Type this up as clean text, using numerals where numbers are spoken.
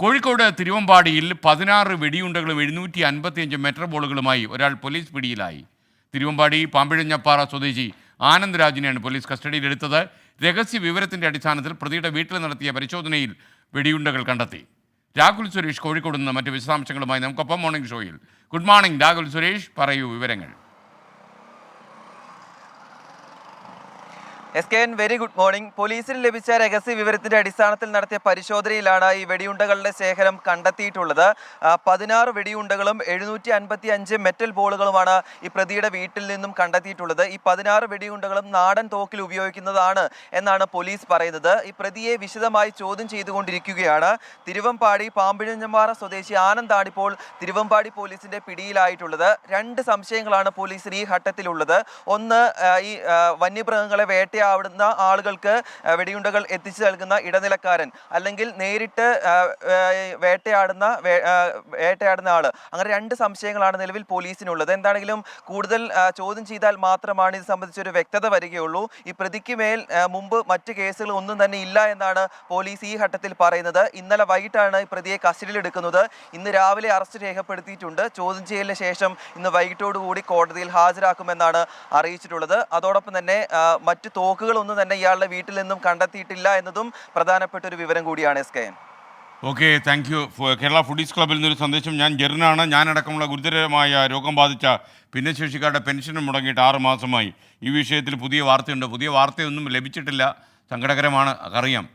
Kozhikode തിരുവമ്പാടിയിൽ 16 വെടിയുണ്ടകളും 755 metro ബോളുകളുമായി ഒരാൾ police പിടിയിലായി. തിരുവമ്പാടി പാമ്പിഴഞ്ഞപ്പാറ സ്വദേശി ആനന്ദ് രാജിനെയാണ് പോലീസ് കസ്റ്റഡിയിലെടുത്തത്. രഹസ്യ വിവരത്തിന്റെ അടിസ്ഥാനത്തിൽ പ്രതിയുടെ വീട്ടിൽ നടത്തിയ പരിശോധനയിൽ വെടിയുണ്ടകൾ കണ്ടെത്തി. രാഹുൽ സുരേഷ് കോഴിക്കോട് നിന്ന് മറ്റ് വിശദാംശങ്ങളുമായി നമുക്കൊപ്പം മോർണിംഗ് ഷോയിൽ. ഗുഡ് മോർണിംഗ് രാഹുൽ സുരേഷ്, പറയൂ വിവരങ്ങൾ. SKN very good morning. പോലീസിന് ലഭിച്ച രഹസ്യ വിവരത്തിന്റെ അടിസ്ഥാനത്തിൽ നടത്തിയ പരിശോധനയിലാണ് ഈ വെടിയുണ്ടകളുടെ ശേഖരം കണ്ടെത്തിയിട്ടുള്ളത്. 16 വെടിയുണ്ടകളും 755 മെറ്റൽ ബോളുകളുമാണ് ഈ പ്രതിയുടെ വീട്ടിൽ നിന്നും കണ്ടെത്തിയിട്ടുള്ളത്. ഈ 16 വെടിയുണ്ടകളും നാടൻ തോക്കിൽ ഉപയോഗിക്കുന്നതാണ് എന്നാണ് പോലീസ് പറയുന്നത്. ഈ പ്രതിയെ വിശദമായി ചോദ്യം ചെയ്തുകൊണ്ടിരിക്കുകയാണ്. തിരുവമ്പാടി പാമ്പിഴഞ്ഞമ്പാറ സ്വദേശി ആനന്ദാണ് ഇപ്പോൾ തിരുവമ്പാടി പോലീസിന്റെ പിടിയിലായിട്ടുള്ളത്. 2 സംശയങ്ങളാണ് പോലീസിന് ഈ ഘട്ടത്തിലുള്ളത്. ഒന്ന്, ഈ വന്യമൃഗങ്ങളെ ആവുന്ന ആളുകൾക്ക് വെടിയുണ്ടകൾ എത്തിച്ചു നൽകുന്ന ഇടനിലക്കാരൻ, അല്ലെങ്കിൽ നേരിട്ട് വേട്ടയാടുന്ന ആള്. അങ്ങനെ 2 സംശയങ്ങളാണ് നിലവിൽ പോലീസിനുള്ളത്. എന്താണെങ്കിലും കൂടുതൽ ചോദ്യം ചെയ്താൽ മാത്രമാണ് ഇത് സംബന്ധിച്ചൊരു വ്യക്തത വരികയുള്ളൂ. ഈ പ്രതിക്ക് മേൽ മുമ്പ് മറ്റ് കേസുകൾ ഒന്നും തന്നെ ഇല്ല എന്നാണ് പോലീസ് ഈ ഘട്ടത്തിൽ പറയുന്നത്. ഇന്നലെ വൈകിട്ടാണ് ഈ പ്രതിയെ കസ്റ്റഡിയിലെടുക്കുന്നത്. ഇന്ന് രാവിലെ അറസ്റ്റ് രേഖപ്പെടുത്തിയിട്ടുണ്ട്. ചോദ്യം ചെയ്യലിന് ശേഷം ഇന്ന് വൈകിട്ടോടുകൂടി കോടതിയിൽ ഹാജരാക്കുമെന്നാണ് അറിയിച്ചിട്ടുള്ളത്. അതോടൊപ്പം തന്നെ മറ്റ് തോക്കുകളൊന്നും തന്നെ ഇയാളുടെ വീട്ടിൽ നിന്നും കണ്ടെത്തിയിട്ടില്ല എന്നതും പ്രധാനപ്പെട്ട ഒരു വിവരം കൂടിയാണ്. SKN. Okay, thank you. Kerala foodies ക്ലബ്ബിൽ നിന്നൊരു സന്ദേശം. ഞാൻ ജെറിനാണ്. ഞാനടക്കമുള്ള ഗുരുതരമായ രോഗം ബാധിച്ച ഭിന്നശേഷിക്കാരുടെ പെൻഷനും മുടങ്ങിയിട്ട് 6 മാസമായി. ഈ വിഷയത്തിൽ പുതിയ വാർത്തയുണ്ട്. പുതിയ വാർത്തയൊന്നും ലഭിച്ചിട്ടില്ല. സങ്കടകരമാണ്, അറിയാം.